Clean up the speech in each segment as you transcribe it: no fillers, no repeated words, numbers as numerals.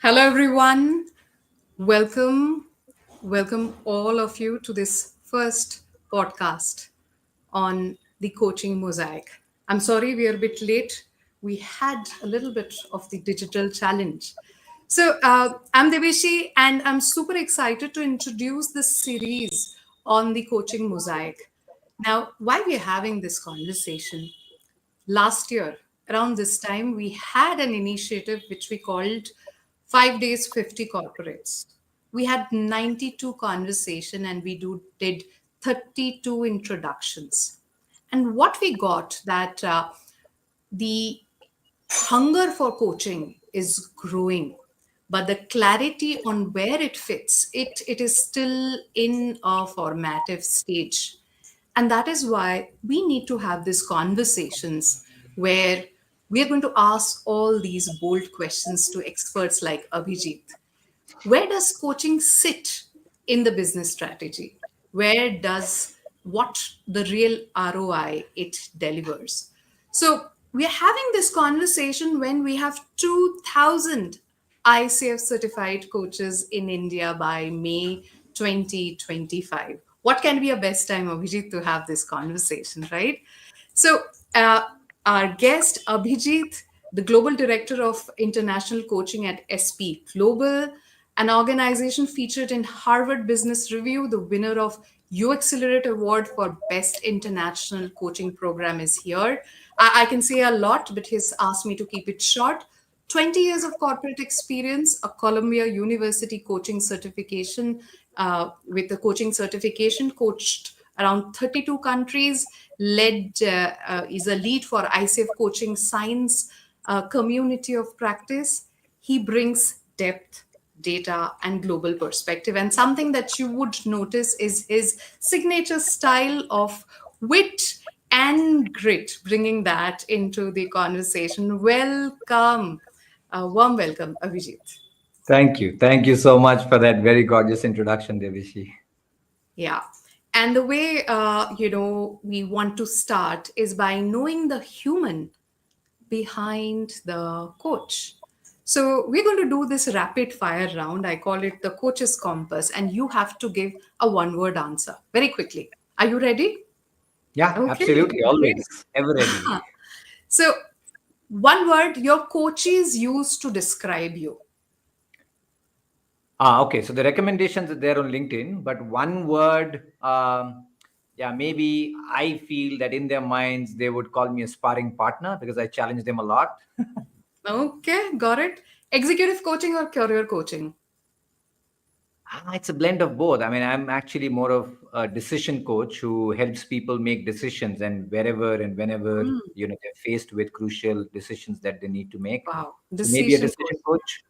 Hello, everyone. Welcome, welcome all of you to this first podcast on the coaching mosaic. I'm sorry we are a bit late. We had a little bit of the digital challenge. I'm Deveshi, and I'm super excited to introduce this series on the coaching mosaic. Now, why we're having this conversation? Last year, around this time, we had an initiative which we called 5 Days 50 Corporates. We had 92 conversation and did 32 introductions. And what we got that the hunger for coaching is growing, but the clarity on where it fits, it is still in a formative stage. And that is why we need to have these conversations where we are going to ask all these bold questions to experts like Abhijit. Where does coaching sit in the business strategy? Where does what the real ROI it delivers? So we are having this conversation when we have 2,000 ICF certified coaches in India by May 2025. What can be a best time, Abhijit, to have this conversation, right? So, uh, our guest, Abhijit, the Global Director of International Coaching at SP Global, an organization featured in Harvard Business Review, the winner of U Accelerate Award for Best International Coaching Program, is here. I can say a lot, but he's asked me to keep it short. 20 years of corporate experience, a Columbia University coaching certification, with the coaching certification, coached around 32 countries, is a lead for ICF Coaching Science community of practice. He brings depth, data, and global perspective. And something that you would notice is his signature style of wit and grit, bringing that into the conversation. Welcome, warm welcome, Abhijit. Thank you. Thank you so much for that very gorgeous introduction, Devishi. Yeah. And the way, we want to start is by knowing the human behind the coach. So we're going to do this rapid fire round. I call it the coach's compass, and you have to give a one word answer very quickly. Are you ready? Yeah, Okay, absolutely. great. Always. Ever ready. So, one word your coaches use to describe you. Okay. So the recommendations are there on LinkedIn, but one word, yeah, maybe I feel that in their minds, they would call me a sparring partner because I challenge them a lot. Okay, got it. Executive coaching or career coaching? It's a blend of both. I mean, I'm actually more of a decision coach who helps people make decisions and wherever and whenever, Hmm, they're faced with crucial decisions that they need to make. wow, So maybe a decision decision coaching. coach.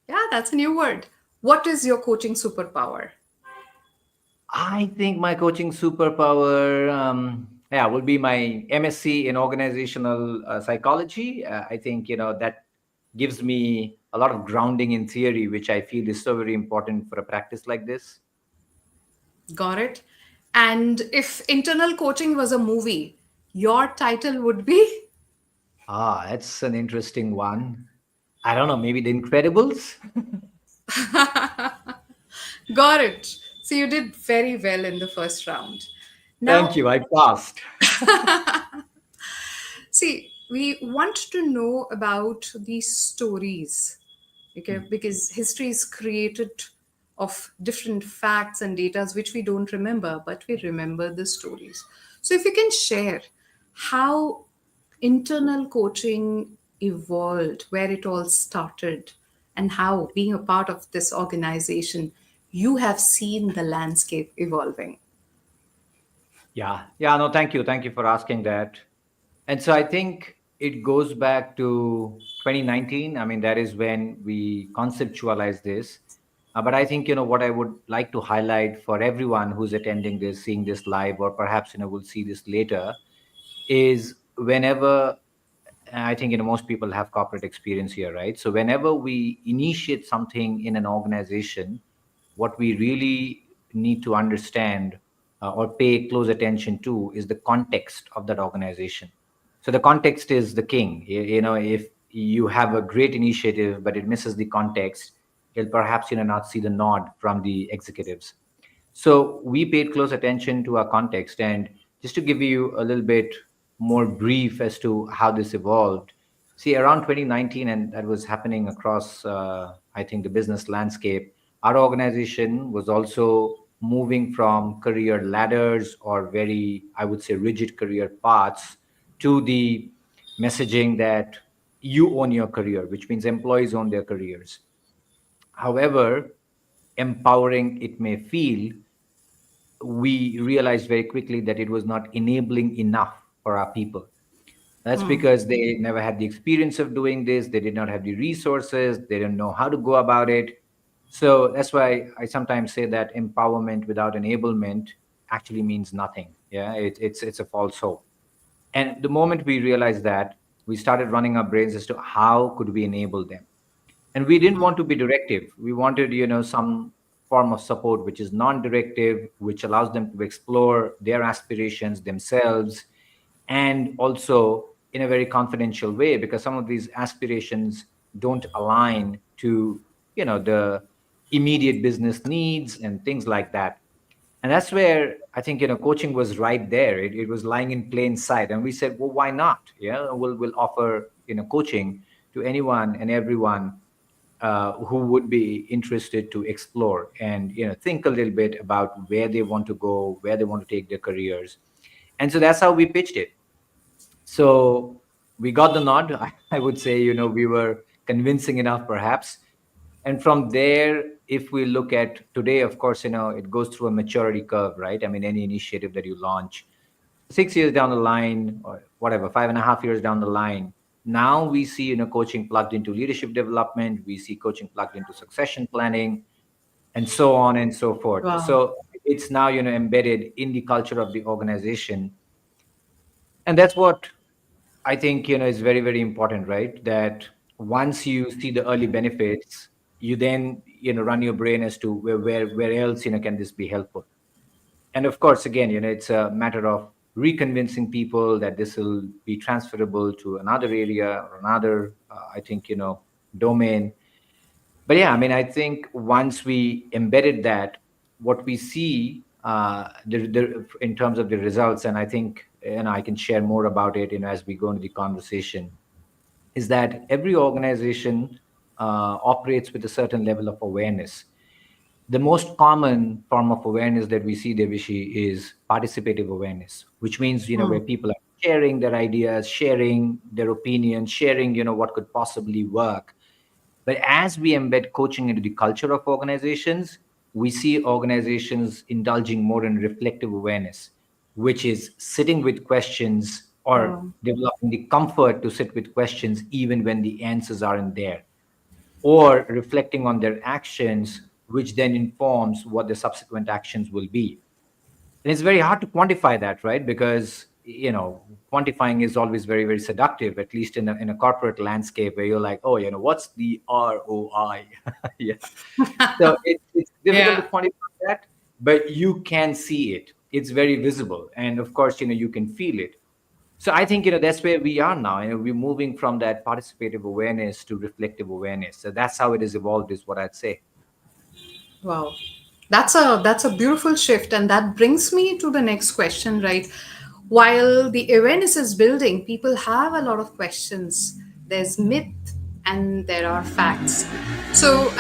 Yeah, that's a new word. What is your coaching superpower? I think my coaching superpower, yeah, will be my MSc in organizational psychology. I think that gives me a lot of grounding in theory, which I feel is so very important for a practice like this. Got it. And if internal coaching was a movie, your title would be? That's an interesting one. I don't know, maybe The Incredibles. Got it. So you did very well in the first round. Thank Now, you. I passed. see, we want to know about these stories, okay? Hmm. Because history is created of different facts and data which we don't remember, but we remember the stories. So if you can share how internal coaching evolved, where it all started, and how being a part of this organization, you have seen the landscape evolving. Yeah. Yeah. No, thank you. Thank you for asking that. And so I think it goes back to 2019. I mean, that is when we conceptualized this. But I think, what I would like to highlight for everyone who's attending this, seeing this live, or perhaps, will see this later, is whenever I think, most people have corporate experience here, right? So whenever we initiate something in an organization, what we really need to understand or pay close attention to is the context of that organization. So the context is the king. If you have a great initiative but it misses the context, you'll perhaps not see the nod from the executives. So we paid close attention to our context. And just to give you a little bit more brief as to how this evolved, see, around 2019, and that was happening across, I think, the business landscape, our organization was also moving from career ladders or very, I would say, rigid career paths to the messaging that you own your career, which means employees own their careers. However empowering it may feel, we realized very quickly that it was not enabling enough for our people. That's because they never had the experience of doing this. They did not have the resources. They didn't know how to go about it. So that's why I sometimes say that empowerment without enablement actually means nothing. Yeah, it's a false hope. And the moment we realized that, we started running our brains as to how could we enable them. And we didn't want to be directive. We wanted some form of support which is non-directive, which allows them to explore their aspirations themselves, and also in a very confidential way, because some of these aspirations don't align to the immediate business needs and things like that. And that's where I think coaching was right there. It was lying in plain sight, and we said, well, why not? Yeah, we'll offer coaching to anyone and everyone who would be interested to explore and think a little bit about where they want to go, where they want to take their careers. And so that's how we pitched it. So we got the nod. I would say we were convincing enough, perhaps. And from there, if we look at today, of course, it goes through a maturity curve, right? I mean, any initiative that you launch, 6 years down the line, or whatever, 5.5 years down the line, now we see coaching plugged into leadership development. We see coaching plugged into succession planning, and so on and so forth. Wow. So it's now embedded in the culture of the organization. And that's what I think is very, very important, right? That once you see the early benefits, you then run your brain as to where else can this be helpful. And of course, again, it's a matter of reconvincing people that this will be transferable to another area or another, I think, domain. But yeah, I mean, I think once we embedded that, what we see in terms of the results, and I think I can share more about it as we go into the conversation, is that every organization operates with a certain level of awareness. The most common form of awareness that we see, Devishi, is participative awareness, which means where people are sharing their ideas, sharing their opinions, sharing what could possibly work. But as we embed coaching into the culture of organizations, we see organizations indulging more in reflective awareness, which is sitting with questions or Wow. developing the comfort to sit with questions even when the answers aren't there, or reflecting on their actions, which then informs what the subsequent actions will be. And it's very hard to quantify that, right? Because quantifying is always very, very seductive, at least in a corporate landscape where you're like, oh, what's the ROI? Yeah. So it's difficult to Yeah. quantify that, but you can see it. It's very visible, and of course you can feel it. So I think that's where we are now. We're moving from that participative awareness to reflective awareness. So that's how it has evolved, is what I'd say. Wow. That's a beautiful shift, and that brings me to the next question, right? While the awareness is building, people have a lot of questions. There's myth and there are facts. So,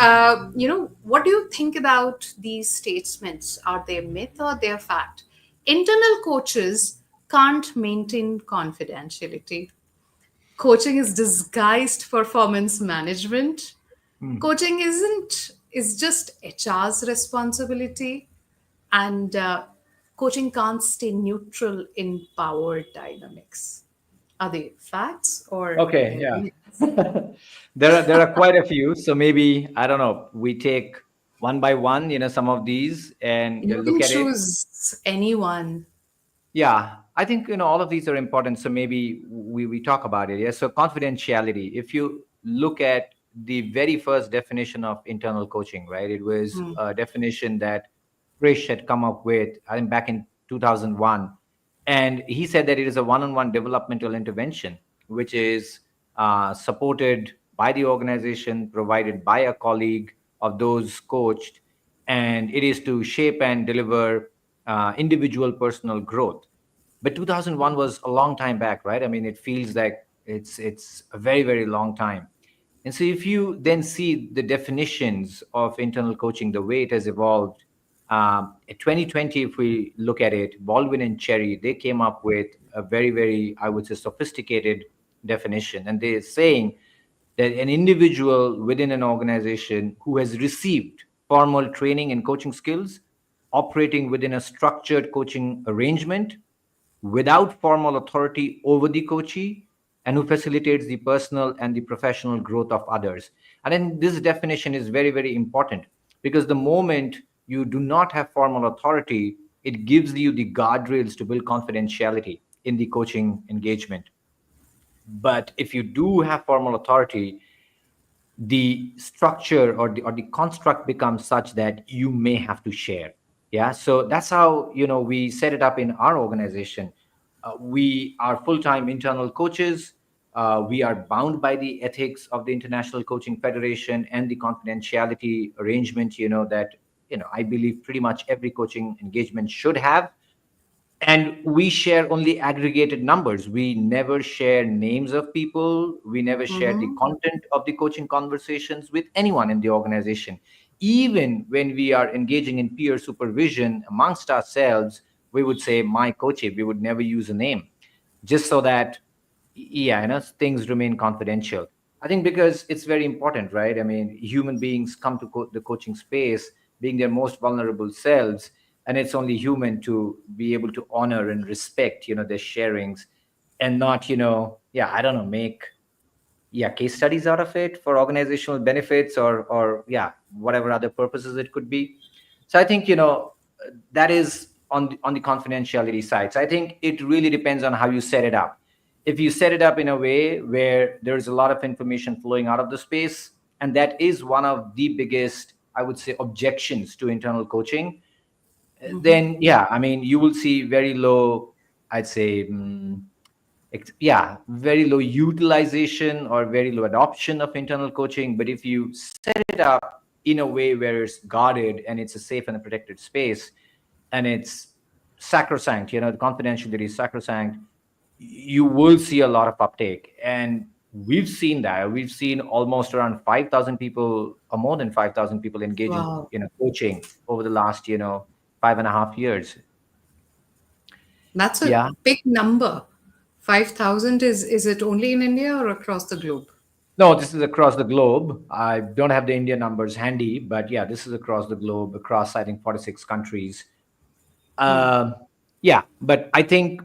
what do you think about these statements? Are they myth or they're fact? Internal coaches can't maintain confidentiality. Coaching is disguised performance management. Hmm. Coaching isn't is just HR's responsibility, and coaching can't stay neutral in power dynamics. Are they facts or Okay, they're yeah. myths? There are quite a few. So maybe, I don't know, we take one by one, some of these, and You look can at it. choose anyone. Yeah, I think all of these are important. So maybe we talk about it. Yeah. So confidentiality. If you look at the very first definition of internal coaching, right? It was a definition that Frisch had come up with, I think, back in 2001, and he said that it is a one-on-one developmental intervention, which is supported by the organization, provided by a colleague of those coached, and it is to shape and deliver individual personal growth. But 2001 was a long time back, right? I mean, it feels like it's a very, very long time. And so if you then see the definitions of internal coaching, the way it has evolved, in 2020, if we look at it, Baldwin and Cherry, they came up with a very, very, I would say, sophisticated definition. And they're saying that an individual within an organization who has received formal training and coaching skills, operating within a structured coaching arrangement, without formal authority over the coachee, and who facilitates the personal and the professional growth of others. And then this definition is very, very important, because the moment you do not have formal authority, it gives you the guardrails to build confidentiality in the coaching engagement. But if you do have formal authority, the structure or the construct becomes such that you may have to share. Yeah, so that's how we set it up in our organization. We are full-time internal coaches. We are bound by the ethics of the International Coaching Federation and the confidentiality arrangement, that I believe pretty much every coaching engagement should have. And we share only aggregated numbers. We never share names of people. We never share the Mm-hmm. content of the coaching conversations with anyone in the organization. Even when we are engaging in peer supervision amongst ourselves, we would say my coach. We would never use a name, just so that, yeah, things remain confidential. I think because it's very important, right? I mean, human beings come to the coaching space being their most vulnerable selves, and it's only human to be able to honor and respect their sharings, and not yeah, I don't know, make, yeah, case studies out of it for organizational benefits, or yeah, whatever other purposes it could be. So I think that is on the confidentiality side. So I think it really depends on how you set it up. If you set it up in a way where there's a lot of information flowing out of the space, and that is one of the biggest, I would say, objections to internal coaching, Mm-hmm. then yeah, I mean, you will see very low, I'd say, yeah, very low utilization or very low adoption of internal coaching. But if you set it up in a way where it's guarded and it's a safe and a protected space, and it's sacrosanct, the confidentiality is sacrosanct, you will see a lot of uptake. And we've seen that. We've seen almost around 5,000 people, or more than 5,000 people, engage in Wow. coaching over the last 5.5 years. That's a Yeah. big number. 5,000, is it only in India or across the globe? No, this is across the globe. I don't have the India numbers handy, but yeah, this is across the globe, across, I think, 46 countries. Um, yeah, but I think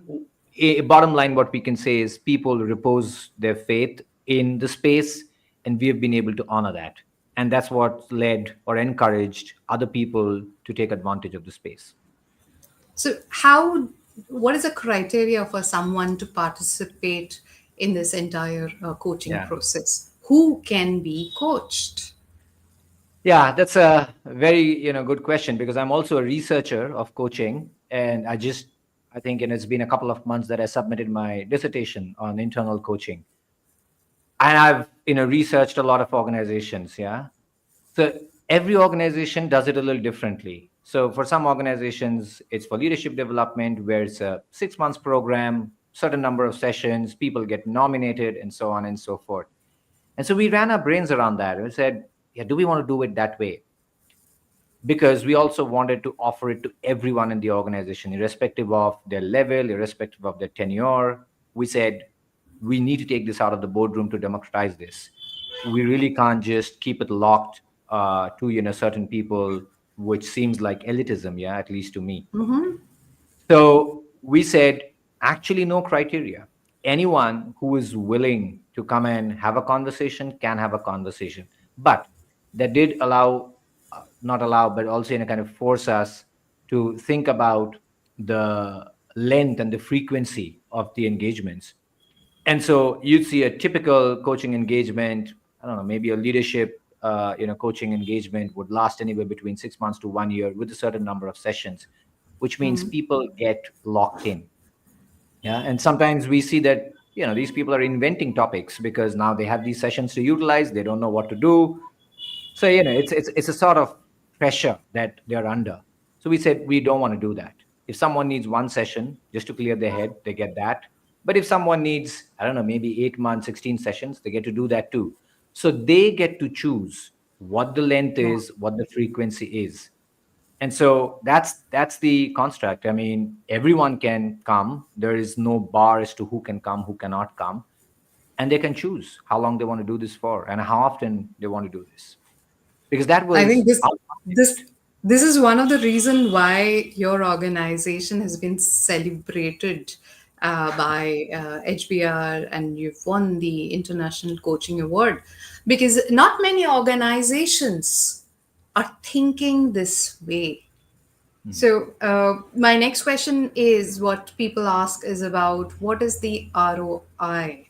bottom line, what we can say is people repose their faith in the space, and we have been able to honor that. And that's what led or encouraged other people to take advantage of the space. So, what is the criteria for someone to participate in this entire coaching Yeah. process? Who can be coached? Yeah, that's a very good question, because I'm also a researcher of coaching, and I think, and it's been a couple of months that I submitted my dissertation on internal coaching, and I've researched a lot of organizations. Yeah, so every organization does it a little differently. So for some organizations, it's for leadership development, where it's a 6 months program, certain number of sessions, people get nominated, and so on and so forth. And so we ran our brains around that and said, yeah, do we want to do it that way? Because we also wanted to offer it to everyone in the organization, irrespective of their level, irrespective of their tenure. We said we need to take this out of the boardroom to democratize this. We really can't just keep it locked to certain people, which seems like elitism, yeah, at least to me. Mm-hmm. So we said, actually, no criteria. Anyone who is willing to come and have a conversation can have a conversation. But that did allow, not allow, but also kind of force us to think about the length and the frequency of the engagements. And so you'd see a typical coaching engagement, I don't know, maybe a leadership, coaching engagement would last anywhere between 6 months to 1 year with a certain number of sessions, which means people get locked in. Yeah. And sometimes we see that these people are inventing topics because now they have these sessions to utilize. They don't know what to do. So it's a sort of pressure that they're under. So we said we don't want to do that. If someone needs one session just to clear their head, they get that. But if someone needs, I don't know, maybe 8 months, 16 sessions, they get to do that too. So they get to choose what the length Yeah. is, what the frequency is. And so that's the construct. I mean, everyone can come. There is no bar as to who can come, who cannot come, and they can choose how long they want to do this for and how often they want to do this, because that I was think this our this concept. this is one of the reason why your organization has been celebrated by HBR, and you've won the International Coaching Award, because not many organizations are thinking this way. Mhm. So my next question is, what people ask is about what is the ROI.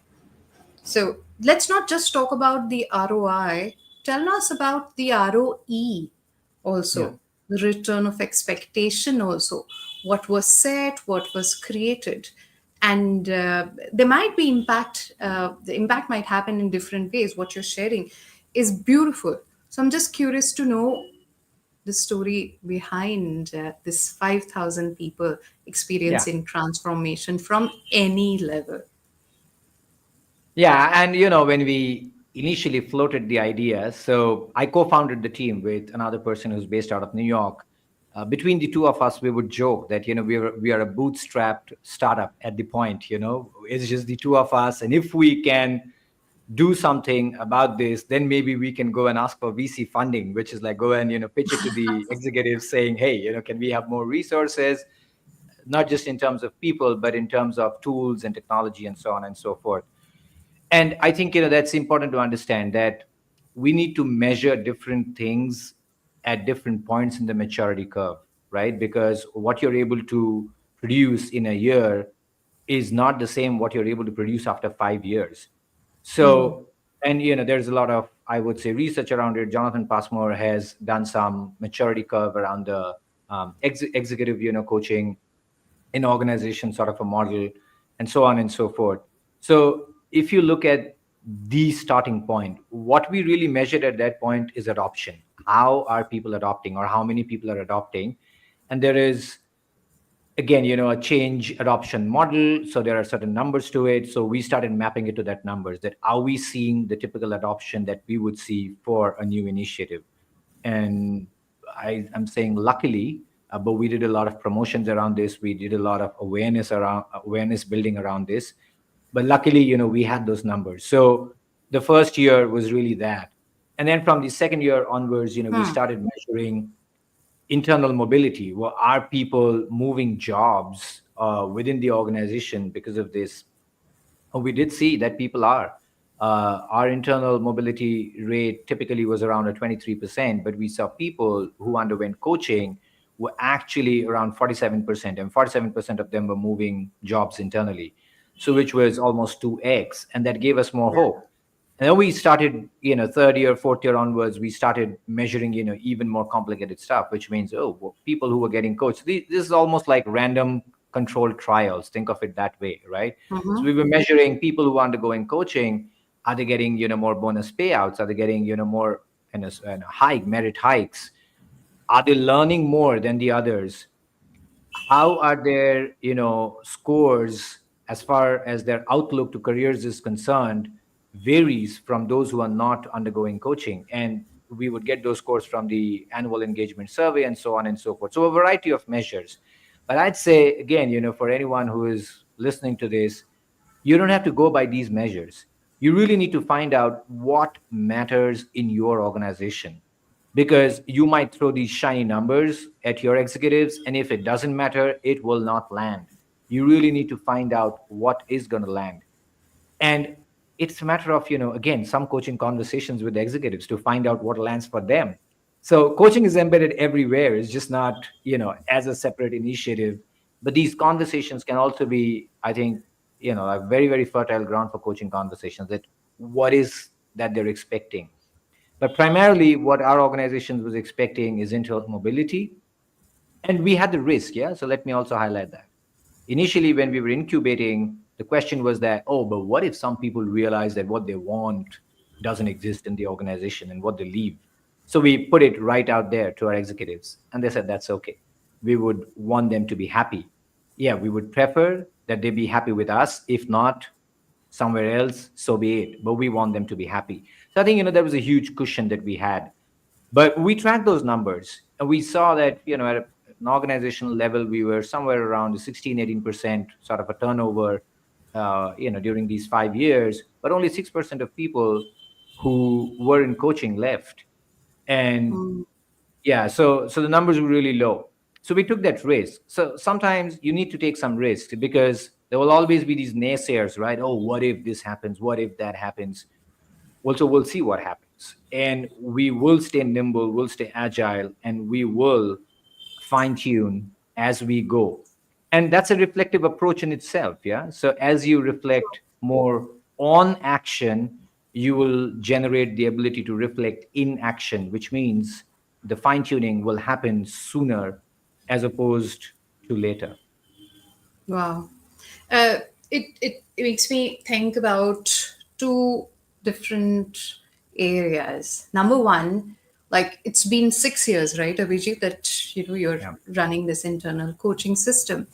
So let's not just talk about the ROI. Tell us about the ROE Yeah. also, the return of expectation also. What was said, what was created. And there might be impact, the impact might happen in different ways. What you're sharing is beautiful. So I'm just curious to know the story behind this 5,000 people Yeah. experiencing transformation from any level. Yeah, and when we initially floated the idea, so I co-founded the team with another person who's based out of New York. Between the two of us, we would joke that we are a bootstrapped startup at the point. It's just the two of us, and if we can do something about this, then maybe we can go and ask for VC funding, which is like go and pitch it to the executives, saying, hey, can we have more resources, not just in terms of people, but in terms of tools and technology and so on and so forth. And I think that's important to understand that we need to measure different things at different points in the maturity curve, right? Because what you're able to produce in a year is not the same what you're able to produce after 5 years. So, and there's a lot of, I would say, research around it. Jonathan Passmore has done some maturity curve around the executive coaching in organization, sort of a model, and so on and so forth. So if you look at the starting point, what we really measured at that point is adoption. How are people adopting, or how many people are adopting? And there is, again, a change adoption model, so there are certain numbers to it. So we started mapping it to that numbers, that are we seeing the typical adoption that we would see for a new initiative. And I'm saying luckily, but we did a lot of promotions around this. We did a lot of awareness building around this. But luckily, we had those numbers. So the first year was really that. And then from the second year onwards, we Hmm. started measuring internal mobility. Well, are people moving jobs within the organization because of this? We did see that people are. Our internal mobility rate typically was around a 23%, but we saw people who underwent coaching were actually around 47%, and 47% of them were moving jobs internally. So, which was almost 2x, and that gave us more hope. And then we started, third year, fourth year onwards, we started measuring, even more complicated stuff, which means, oh, well, people who were getting coached. This is almost like random controlled trials. Think of it that way, right? So we were measuring people who are undergoing coaching. Are they getting, more bonus payouts? Are they getting, more hike, merit hikes? Are they learning more than the others? How are their scores as far as their outlook to careers is concerned varies from those who are not undergoing coaching? And we would get those scores from the annual engagement survey and so on and so forth. So a variety of measures. But I'd say, again, for anyone who is listening to this, you don't have to go by these measures. You really need to find out what matters in your organization, because you might throw these shiny numbers at your executives, and if it doesn't matter, it will not land. You really need to find out what is going to land. And it's a matter of, again, some coaching conversations with the executives to find out what lands for them. So coaching is embedded everywhere. It's just not, as a separate initiative. But these conversations can also be, I think, a very, very fertile ground for coaching conversations, that what is that they're expecting. But primarily, what our organization was expecting is internal mobility. And we had the risk, yeah. So let me also highlight that. Initially, when we were incubating, The question was that, oh, but what if some people realize that what they want doesn't exist in the organization and what they leave? So we put it right out there to our executives, and they said that's okay. We would want them to be happy. Yeah, we would prefer that they be happy with us. If not, somewhere else, so be it. But we want them to be happy. So I think, there was a huge cushion that we had. But we tracked those numbers and we saw that, at an organizational level, we were somewhere around the 16, 18% sort of a turnover, during these 5 years, but only 6% of people who were in coaching left. And Mm. yeah, so the numbers were really low. So we took that risk. So sometimes you need to take some risks because there will always be these naysayers, right? Oh, what if this happens? What if that happens? Also, we'll see what happens. And we will stay nimble, we'll stay agile, and we will fine tune as we go. And that's a reflective approach in itself. Yeah. So as you reflect more on action, you will generate the ability to reflect in action, which means the fine tuning will happen sooner as opposed to later. Wow. Uh, it makes me think about two different areas. Number one, like it's been 6 years, right, Abhijit, that you're Yeah. running this internal coaching system.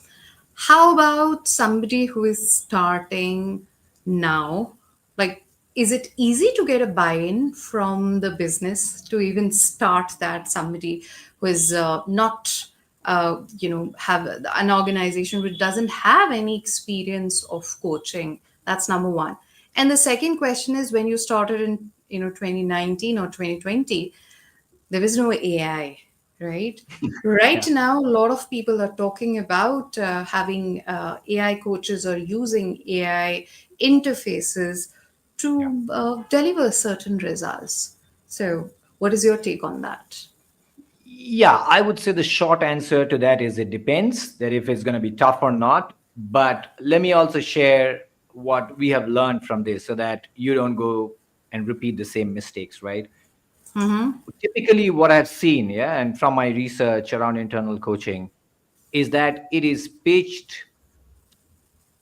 How about somebody who is starting now? Like, is it easy to get a buy-in from the business to even start that? Somebody who is not, have an organization which doesn't have any experience of coaching. That's number one. And the second question is, when you started in 2019 or 2020, there was no AI, right? Right Yeah. now, a lot of people are talking about having AI coaches or using AI interfaces Yeah. to deliver certain results. So, what is your take on that? Yeah, I would say the short answer to that is it depends that if it's going to be tough or not. But let me also share what we have learned from this so that you don't go and repeat the same mistakes, right? Mm-hmm. Typically, what I've seen, yeah, and from my research around internal coaching, is that it is pitched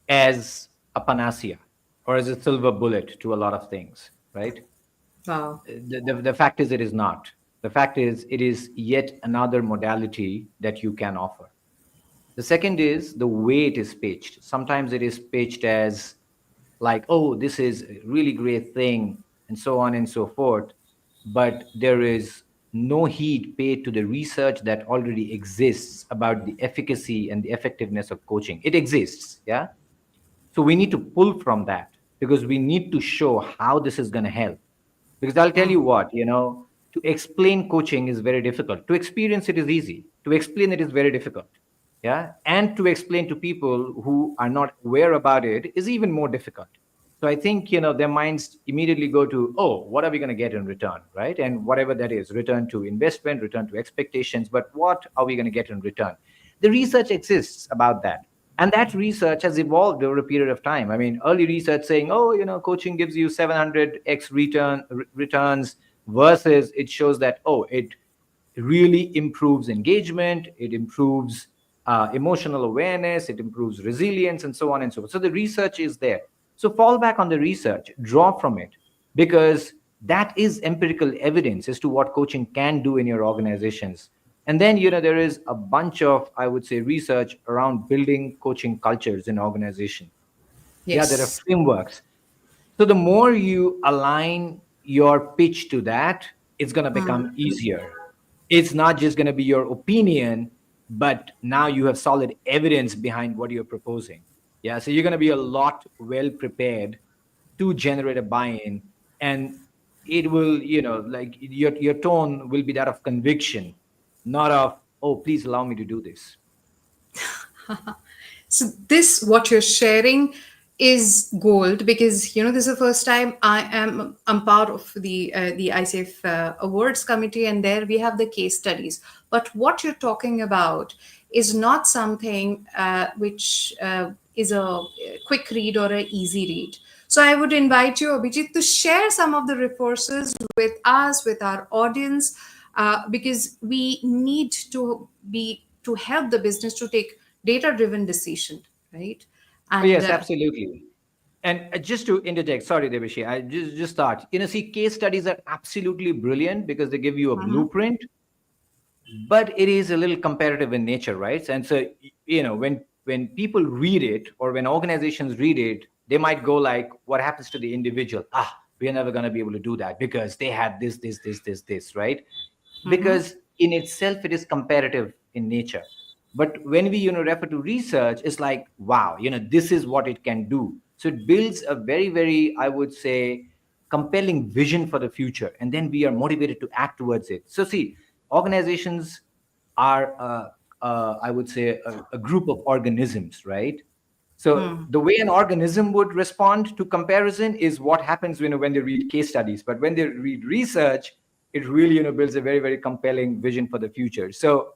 as a panacea or as a silver bullet to a lot of things, right? Wow. The fact is, it is not. The fact is, it is yet another modality that you can offer. The second is the way it is pitched. Sometimes it is pitched as like, oh, this is a really great thing, and so on and so forth. But there is no heed paid to the research that already exists about the efficacy and the effectiveness of coaching. It exists, yeah. So we need to pull from that because we need to show how this is going to help. Because I'll tell you what, to explain coaching is very difficult. To experience it is easy. To explain it is very difficult. Yeah. And to explain to people who are not aware about it is even more difficult. So I think, their minds immediately go to, oh, what are we going to get in return? Right. And whatever that is, return to investment, return to expectations. But what are we going to get in return? The research exists about that. And that research has evolved over a period of time. I mean, early research saying, oh, coaching gives you 700x returns, versus it shows that, oh, it really improves engagement, it improves emotional awareness, it improves resilience, and so on and so forth. So the research is there. So fall back on the research, draw from it, because that is empirical evidence as to what coaching can do in your organizations. And then, there is a bunch of, I would say, research around building coaching cultures in organization. Yeah, there are Yes. frameworks. So the more you align your pitch to that, it's going to become easier. It's not just going to be your opinion, but now you have solid evidence behind what you're proposing. Yeah, so you're going to be a lot well prepared to generate a buy-in, and it will, like your tone will be that of conviction, not of, oh, please allow me to do this. So this, what you're sharing, is gold, because this is the first time I'm part of the ICF awards committee, and there we have the case studies. But what you're talking about is not something which is a quick read or a easy read. So I would invite you, Abhijit, to share some of the resources with us, with our audience, because we need to help the business to take data driven decision, right? Oh, And yes, absolutely. And just to interject, sorry, Devashi, I just thought, see, case studies are absolutely brilliant because they give you a Mhm, blueprint, but it is a little comparative in nature, right? And so, when people read it or when organizations read it, they might go like, what happens to the individual? We are never going to be able to do that because they had this, right? mhm, Because in itself it is comparative in nature. But when we refer to research, it's like, wow, this is what it can do. So it builds a very, very, I would say, compelling vision for the future, and then we are motivated to act towards it. So see, organizations are I would say a group of organisms, right? So mm. the way an organism would respond to comparison is what happens when they read case studies. But when they read research, it really builds a very, very compelling vision for the future. So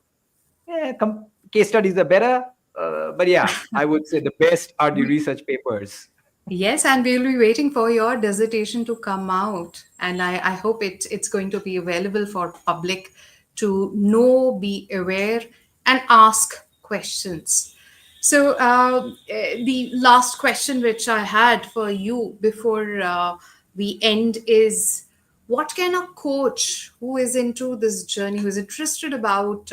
yeah, case studies are better, but yeah, I would say the best are the research papers. Yes, and we'll be waiting for your dissertation to come out. And I hope it's going to be available for public to know, be aware, and ask questions. So, the last question which I had for you before we end is, what can a coach who is into this journey, who is interested about,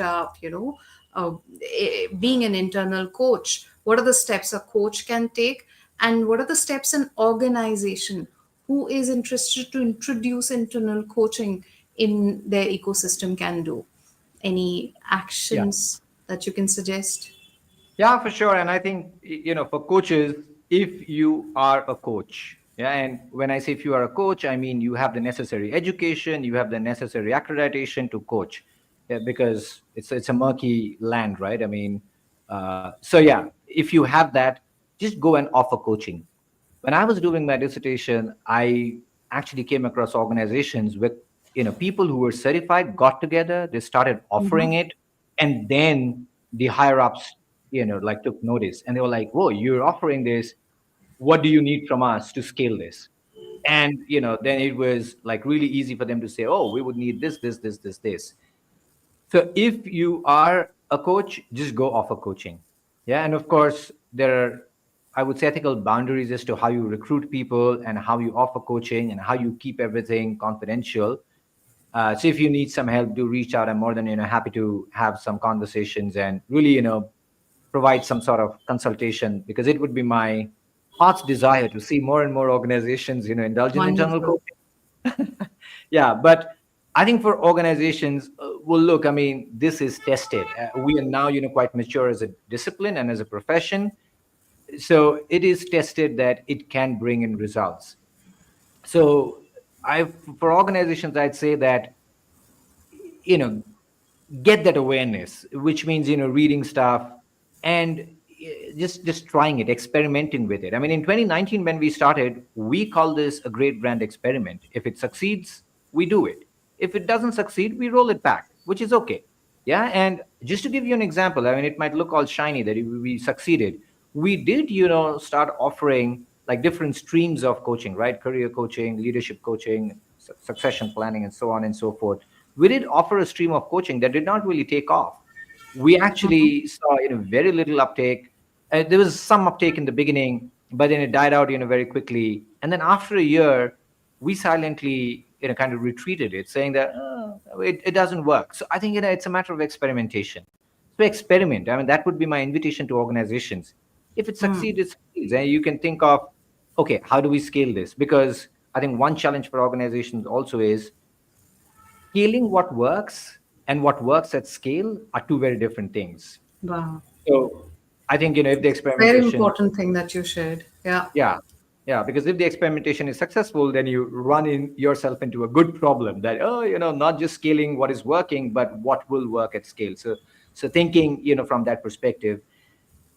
being an internal coach, what are the steps a coach can take? And what are the steps an organization who is interested to introduce internal coaching in their ecosystem can do? Any Yeah. actions that you can suggest? Yeah, for sure. And I think, for coaches, if you are a coach, yeah, and when I say if you are a coach, I mean you have the necessary education, you have the necessary accreditation to coach, yeah, because it's a murky land, right? I mean, so yeah, if you have that, just go and offer coaching. When I was doing my dissertation, I actually came across organizations with people who were certified got together, they started offering it, and then the higher ups like took notice and they were like, whoa, you're offering this, what do you need from us to scale this? And then it was like really easy for them to say, oh, we would need this. So if you are a coach, just go offer coaching. Yeah. And of course, there are, I would say, ethical boundaries as to how you recruit people and how you offer coaching and how you keep everything confidential. So if you need some help, do reach out. I'm more than happy to have some conversations and really provide some sort of consultation, because it would be my heart's desire to see more and more organizations indulge in internal Wonderful. coaching. Yeah, but I think for organizations, well, look, I mean, this is tested. We are now quite mature as a discipline and as a profession, so it is tested that it can bring in results. So I for organizations, I'd say that you know get that awareness, which means reading stuff and just trying it, experimenting with it. I mean, in 2019 when we started, we call this a great brand experiment. If it succeeds, we do it. If it doesn't succeed, we roll it back, which is okay. Yeah. And just to give you an example, I mean, it might look all shiny that we succeeded. We did start offering like different streams of coaching, right? Career coaching, leadership coaching, succession planning, and so on and so forth. We did offer a stream of coaching that did not really take off. We actually saw very little uptake. There was some uptake in the beginning, but then it died out very quickly. And then after a year, we silently kind of retreated it, saying that it doesn't work. So I think it's a matter of experimentation. So experiment. I mean, that would be my invitation to organizations. If it succeeds, it succeeds, and you can think of, okay, how do we scale this? Because I think one challenge for organizations also is scaling what works and what works at scale are two very different things. Wow. So I think if the Very experimentation, important thing that you shared. Yeah. yeah, yeah, because if the experimentation is successful, then you run in yourself into a good problem that not just scaling what is working, but what will work at scale. So thinking from that perspective.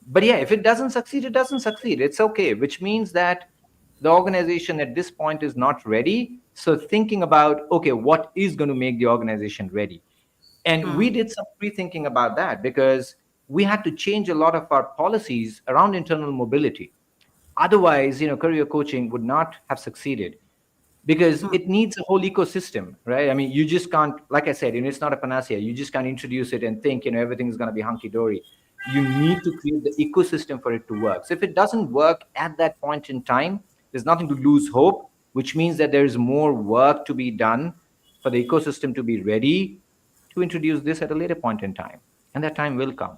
But yeah, if it doesn't succeed, it doesn't succeed. It's okay, which means that the organization at this point is not ready. So thinking about, okay, what is going to make the organization ready? And we did some pre-thinking about that because we had to change a lot of our policies around internal mobility. Otherwise, career coaching would not have succeeded because it needs a whole ecosystem, right? I mean, you just can't, like I said, it's not a panacea. You just can't introduce it and think everything's going to be hunky dory. You need to create the ecosystem for it to work. So if it doesn't work at that point in time, there's nothing to lose hope, which means that there's more work to be done for the ecosystem to be ready to introduce this at a later point in time. And that time will come.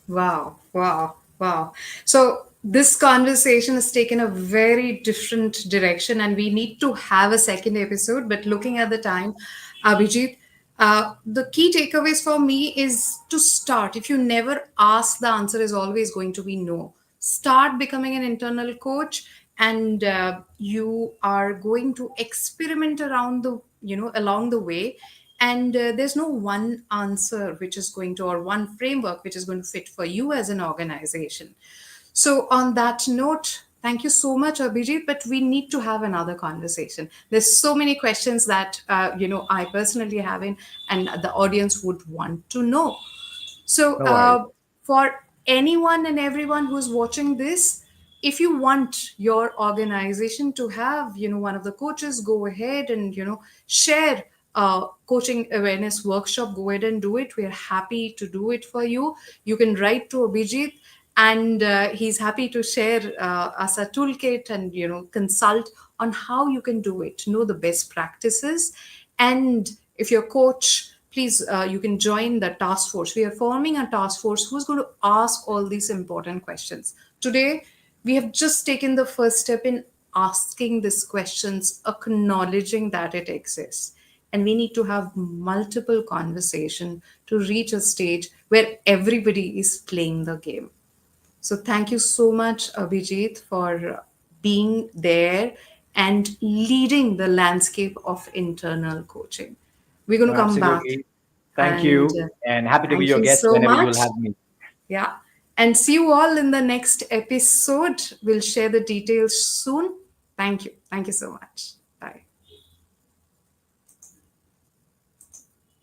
Wow, wow, wow. So this conversation has taken a very different direction, and we need to have a second episode. But looking at the time, Abhijit, the key takeaways for me is to start. If you never ask, the answer is always going to be no. Start becoming an internal coach, and you are going to experiment around the, along the way, and there's no one answer which is going to, or one framework which is going to fit for you as an organization. So on that note, thank you so much, Abhijit, but we need to have another conversation. There's so many questions that I personally have in, and the audience would want to know. So, No worries. for anyone and everyone who's watching this, if you want your organization to have, one of the coaches, go ahead and, share a coaching awareness workshop, go ahead and do it. We're happy to do it for you. You can write to Abhijit, and he's happy to share us a toolkit and, consult on how you can do it, know the best practices. And if you're a coach, please, you can join the task force. We are forming a task force who's going to ask all these important questions. Today, we have just taken the first step in asking these questions, acknowledging that it exists. And we need to have multiple conversation to reach a stage where everybody is playing the game. So thank you so much, Abhijit, for being there and leading the landscape of internal coaching. We're going No, to come back, absolutely. Thank and you. And happy to be thank your you guest so whenever you much. will have me. Yeah. And see you all in the next episode. We'll share the details soon. Thank you. Thank you so much.